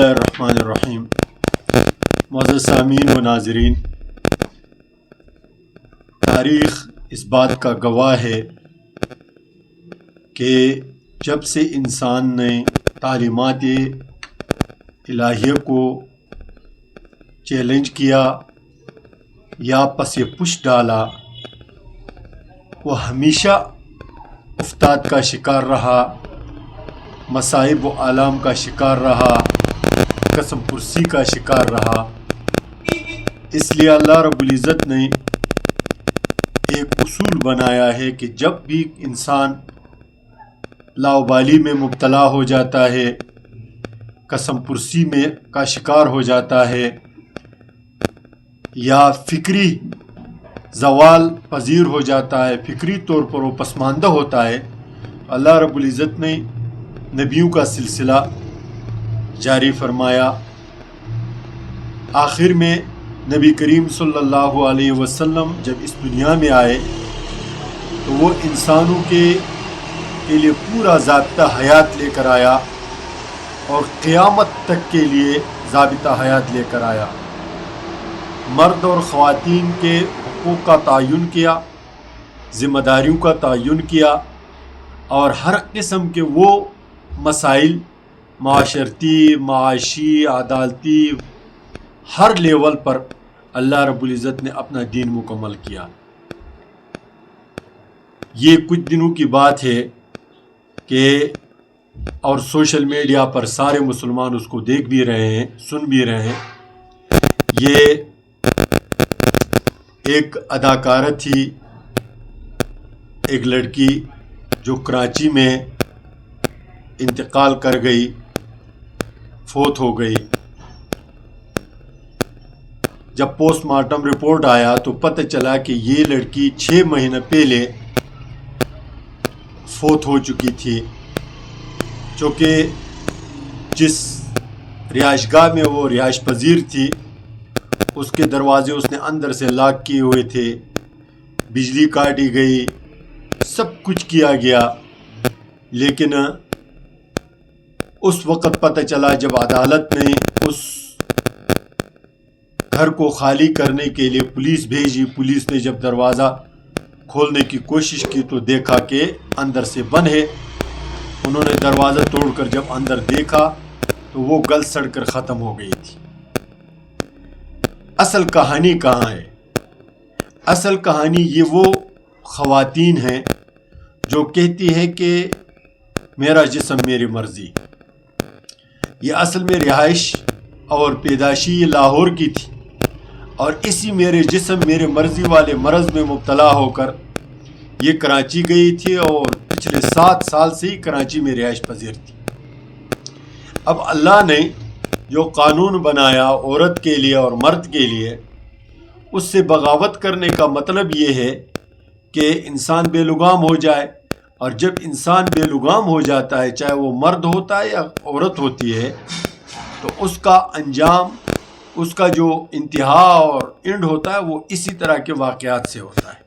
اللہ الرحمن الرحیم۔ معزز سامعین و ناظرین، تاریخ اس بات کا گواہ ہے کہ جب سے انسان نے تعلیمات الہیہ کو چیلنج کیا یا پس پش ڈالا، وہ ہمیشہ افتاد کا شکار رہا، مصائب و آلام کا شکار رہا، قسم پرسی کا شکار رہا۔ اس لیے اللہ رب العزت نے ایک اصول بنایا ہے کہ جب بھی انسان لاوبالی میں مبتلا ہو جاتا ہے، قسم پرسی میں کا شکار ہو جاتا ہے یا فکری زوال پذیر ہو جاتا ہے، فکری طور پر وہ پسماندہ ہوتا ہے، اللہ رب العزت نے نبیوں کا سلسلہ جاری فرمایا۔ آخر میں نبی کریم صلی اللہ علیہ وسلم جب اس دنیا میں آئے تو وہ انسانوں کے لیے پورا ضابطہ حیات لے کر آیا اور قیامت تک کے لیے ضابطہ حیات لے کر آیا۔ مرد اور خواتین کے حقوق کا تعین کیا، ذمہ داریوں کا تعین کیا، اور ہر قسم کے وہ مسائل معاشرتی، معاشی، عدالتی، ہر لیول پر اللہ رب العزت نے اپنا دین مکمل کیا۔ یہ کچھ دنوں کی بات ہے کہ اور سوشل میڈیا پر سارے مسلمان اس کو دیکھ بھی رہے ہیں، سن بھی رہے ہیں۔ یہ ایک اداکارہ تھی، ایک لڑکی جو کراچی میں انتقال کر گئی، فوت ہو گئی۔ جب پوسٹ مارٹم رپورٹ آیا تو پتہ چلا کہ یہ لڑکی 6 مہینے پہلے فوت ہو چکی تھی، چونکہ جس رہائش گاہ میں وہ رہائش پذیر تھی اس کے دروازے اس نے اندر سے لاک کیے ہوئے تھے، بجلی کاٹی گئی، سب کچھ کیا گیا۔ لیکن اس وقت پتہ چلا جب عدالت نے اس گھر کو خالی کرنے کے لیے پولیس بھیجی، پولیس نے جب دروازہ کھولنے کی کوشش کی تو دیکھا کہ اندر سے بند ہے۔ انہوں نے دروازہ توڑ کر جب اندر دیکھا تو وہ گل سڑ کر ختم ہو گئی تھی۔ اصل کہانی کہاں ہے؟ اصل کہانی یہ وہ خواتین ہیں جو کہتی ہے کہ میرا جسم میری مرضی۔ یہ اصل میں رہائش اور پیدائشی یہ لاہور کی تھی، اور اسی میرے جسم میرے مرضی والے مرض میں مبتلا ہو کر یہ کراچی گئی تھی، اور پچھلے 7 سال سے ہی کراچی میں رہائش پذیر تھی۔ اب اللہ نے جو قانون بنایا عورت کے لیے اور مرد کے لیے، اس سے بغاوت کرنے کا مطلب یہ ہے کہ انسان بے لگام ہو جائے، اور جب انسان بے لگام ہو جاتا ہے، چاہے وہ مرد ہوتا ہے یا عورت ہوتی ہے، تو اس کا انجام، اس کا جو انتہا اور اینڈ ہوتا ہے وہ اسی طرح کے واقعات سے ہوتا ہے۔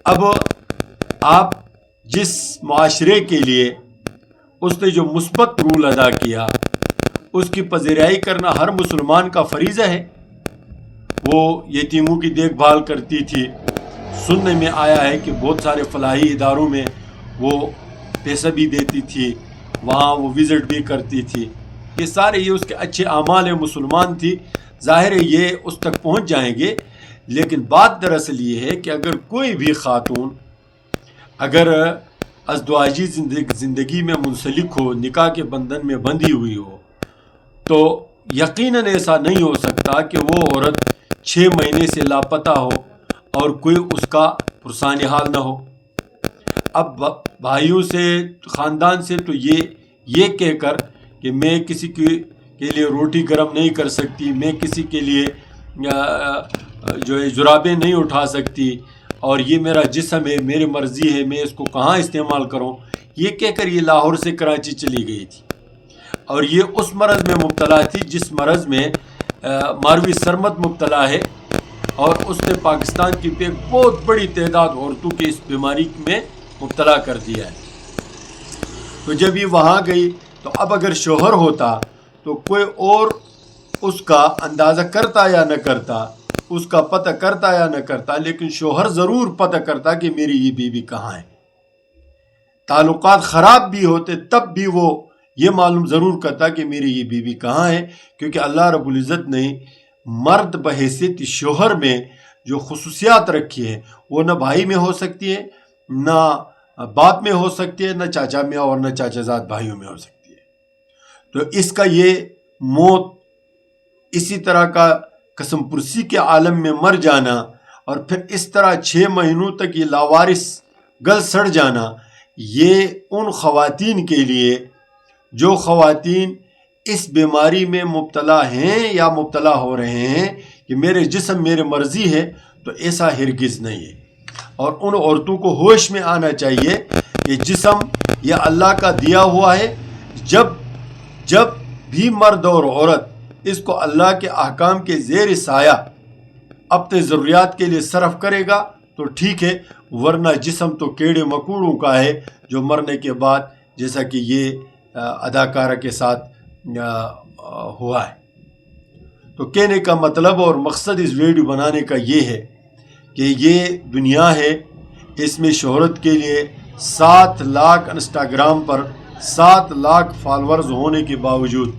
اب آپ جس معاشرے کے لیے اس نے جو مثبت رول ادا کیا، اس کی پذیرائی کرنا ہر مسلمان کا فریضہ ہے۔ وہ یتیموں کی دیکھ بھال کرتی تھی، سننے میں آیا ہے کہ بہت سارے فلاحی اداروں میں وہ پیسہ بھی دیتی تھی، وہاں وہ وزٹ بھی کرتی تھی۔ یہ سارے یہ اس کے اچھے اعمال مسلمان تھی، ظاہر ہے یہ اس تک پہنچ جائیں گے۔ لیکن بات دراصل یہ ہے کہ اگر کوئی بھی خاتون اگر ازدواجی زندگی میں منسلک ہو، نکاح کے بندھن میں بندھی ہوئی ہو، تو یقیناً ایسا نہیں ہو سکتا کہ وہ عورت 6 مہینے سے لاپتہ ہو اور کوئی اس کا پرسان حال نہ ہو۔ اب بھائیوں سے، خاندان سے تو یہ کہہ کر کہ میں کسی کے لیے روٹی گرم نہیں کر سکتی، میں کسی کے لیے جو ہے جرابیں نہیں اٹھا سکتی، اور یہ میرا جسم ہے، میری مرضی ہے، میں اس کو کہاں استعمال کروں، یہ کہہ کر یہ لاہور سے کراچی چلی گئی تھی، اور یہ اس مرض میں مبتلا تھی جس مرض میں ماروی سرمد مبتلا ہے، اور اس نے پاکستان کی بہت بڑی تعداد عورتوں کی اس بیماری میں مبتلا کر دیا ہے۔ تو جب یہ وہاں گئی تو اب اگر شوہر ہوتا تو تو کوئی اور اس کا اندازہ کرتا یا نہ کرتا، اس کا پتہ کرتا یا نہ کرتا، لیکن شوہر ضرور پتہ کرتا کہ میری یہ بیوی کہاں ہے۔ تعلقات خراب بھی ہوتے تب بھی وہ یہ معلوم ضرور کرتا کہ میری یہ بیوی کہاں ہے، کیونکہ اللہ رب العزت نے مرد بحیثیت شوہر میں جو خصوصیات رکھی ہے وہ نہ بھائی میں ہو سکتی ہے، نہ باپ میں ہو سکتی ہے، نہ چاچا میں اور نہ چاچا زاد بھائیوں میں ہو سکتی ہے۔ تو اس کا یہ موت، اسی طرح کا قسم پرسی کے عالم میں مر جانا، اور پھر اس طرح 6 مہینوں تک یہ لاوارث گل سڑ جانا، یہ ان خواتین کے لیے جو خواتین اس بیماری میں مبتلا ہیں یا مبتلا ہو رہے ہیں کہ میرے جسم میرے مرضی ہے، تو ایسا ہرگز نہیں ہے۔ اور ان عورتوں کو ہوش میں آنا چاہیے کہ جسم یہ اللہ کا دیا ہوا ہے، جب بھی مرد اور عورت اس کو اللہ کے احکام کے زیر سایہ اپنے ضروریات کے لیے صرف کرے گا تو ٹھیک ہے، ورنہ جسم تو کیڑے مکوڑوں کا ہے جو مرنے کے بعد، جیسا کہ یہ اداکارہ کے ساتھ ہوا ہے۔ تو کہنے کا مطلب اور مقصد اس ویڈیو بنانے کا یہ ہے کہ یہ دنیا ہے، اس میں شہرت کے لیے 7 لاکھ انسٹاگرام پر 7 لاکھ فالورز ہونے کے باوجود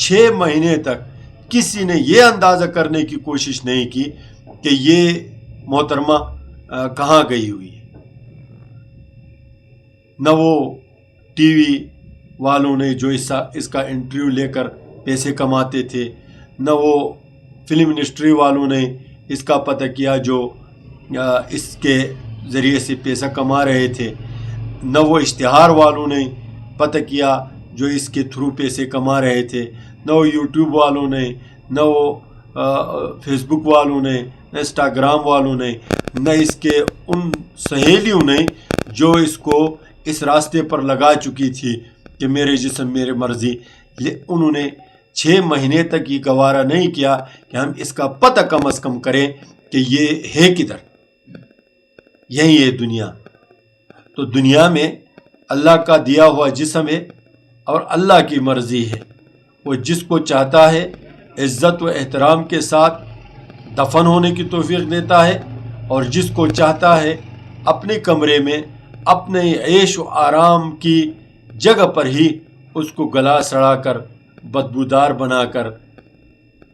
6 مہینے تک کسی نے یہ اندازہ کرنے کی کوشش نہیں کی کہ یہ محترمہ کہاں گئی ہوئی ہے۔ نہ وہ ٹی وی والوں نے جو اس کا انٹرویو لے کر پیسے کماتے تھے، نہ وہ فلم انڈسٹری والوں نے اس کا پتہ کیا جو اس کے ذریعے سے پیسہ کما رہے تھے، نہ وہ اشتہار والوں نے پتہ کیا جو اس کے تھرو پیسے کما رہے تھے، نہ وہ یوٹیوب والوں نے، نہ وہ فیس بک والوں نے، نہ انسٹاگرام والوں نے، نہ اس کے ان سہیلیوں نے جو اس کو اس راستے پر لگا چکی تھی کہ میرے جسم میرے مرضی، انہوں نے 6 مہینے تک یہ گوارا نہیں کیا کہ ہم اس کا پتہ کم از کم کریں کہ یہ ہے کدھر۔ یہی ہے دنیا۔ تو دنیا میں اللہ کا دیا ہوا جسم ہے اور اللہ کی مرضی ہے، وہ جس کو چاہتا ہے عزت و احترام کے ساتھ دفن ہونے کی توفیق دیتا ہے، اور جس کو چاہتا ہے اپنے کمرے میں اپنے عیش و آرام کی جگہ پر ہی اس کو گلا سڑا کر بدبودار بنا کر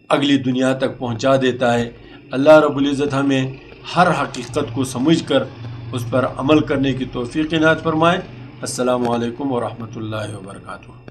اگلی دنیا تک پہنچا دیتا ہے۔ اللہ رب العزت ہمیں ہر حقیقت کو سمجھ کر اس پر عمل کرنے کی توفیق عنایت فرمائے۔ السلام علیکم ورحمۃ اللہ وبرکاتہ۔